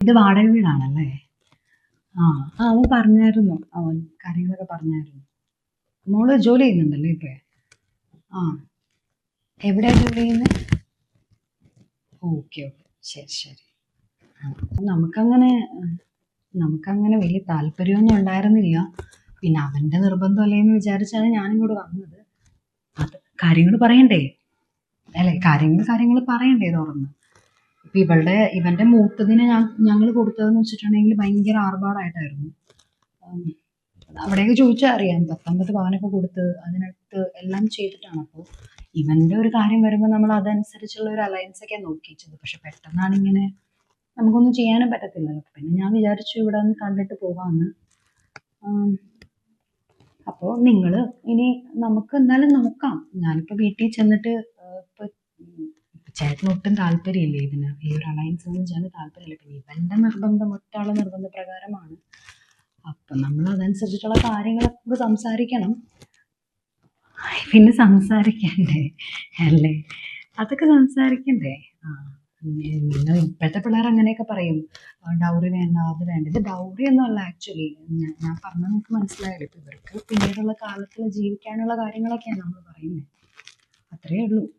ഇത് വാടക വീടാണല്ലേ? ആ അവൻ പറഞ്ഞായിരുന്നു, അവൻ കാര്യങ്ങളൊക്കെ പറഞ്ഞായിരുന്നു. മോള് ജോലി ചെയ്യുന്നുണ്ടല്ലേ ഇപ്പൊ? ആ, എവിടെയാ ജോലി ചെയ്യുന്നത്? ഓക്കെ ഓക്കെ, ശരി ശരി. അപ്പൊ നമുക്കങ്ങനെ വലിയ താല്പര്യമൊന്നും ഉണ്ടായിരുന്നില്ല. പിന്നെ അവന്റെ നിർബന്ധം അല്ലേന്ന് വിചാരിച്ചാണ് ഞാനിങ്ങോട്ട് വന്നത്. അത് കാര്യങ്ങൾ പറയണ്ടേ? അല്ലെ, കാര്യങ്ങൾ പറയണ്ടേ തുറന്ന്? ഇപ്പൊ ഇവന്റെ മൂത്തതിനെ ഞങ്ങൾ കൊടുത്തതെന്ന് വെച്ചിട്ടുണ്ടെങ്കിൽ ഭയങ്കര ആർഭാടായിട്ടായിരുന്നു. ഉം, അവിടെയൊക്കെ ചോദിച്ചാൽ അറിയാം, 19 പവനൊക്കെ കൊടുത്ത് അതിനകത്ത് എല്ലാം ചെയ്തിട്ടാണ്. അപ്പോൾ ഇവന്റെ ഒരു കാര്യം വരുമ്പോൾ നമ്മൾ അതനുസരിച്ചുള്ള ഒരു അലയൻസ് ഒക്കെ നോക്കിച്ചത്. പക്ഷെ പെട്ടെന്നാണ് ഇങ്ങനെ, നമുക്കൊന്നും ചെയ്യാനും പറ്റത്തില്ലല്ലോ. പിന്നെ ഞാൻ വിചാരിച്ചു ഇവിടെ ഒന്ന് കണ്ടിട്ട് പോകാമെന്ന്. അപ്പോൾ നിങ്ങൾ ഇനി നമുക്ക് എന്തായാലും നോക്കാം. ഞാനിപ്പോൾ വീട്ടിൽ ചെന്നിട്ട് ഇപ്പൊ ചേട്ടന് ഒട്ടും താല്പര്യമില്ല ഇതിന്, ഈ ഒരു അലയൻസ് ഒന്നും ചേട്ടന് താല്പര്യമില്ല. പിന്നെ ഇവന്റെ നിർബന്ധം, ഒറ്റാളെ നിർബന്ധ പ്രകാരമാണ്. അപ്പം നമ്മൾ അതനുസരിച്ചിട്ടുള്ള കാര്യങ്ങളൊക്കെ സംസാരിക്കണം. പിന്നെ സംസാരിക്കണ്ടേ? അല്ലേ, അതൊക്കെ സംസാരിക്കണ്ടേ? ആ, നിങ്ങൾ ഇപ്പോഴത്തെ പിള്ളേർ അങ്ങനെയൊക്കെ പറയും, ഡൗറി വേണ്ട, അത് വേണ്ട. ഇത് ഡൗറി ഒന്നും അല്ല ആക്ച്വലി. ഞാൻ പറഞ്ഞാൽ നിങ്ങൾക്ക് മനസ്സിലായല്ലോ. ഇപ്പൊ ഇവർക്ക് പിന്നീടുള്ള കാലത്തിൽ ജീവിക്കാനുള്ള കാര്യങ്ങളൊക്കെയാണ് നമ്മൾ പറയുന്നത്. അത്രയേ ഉള്ളൂ.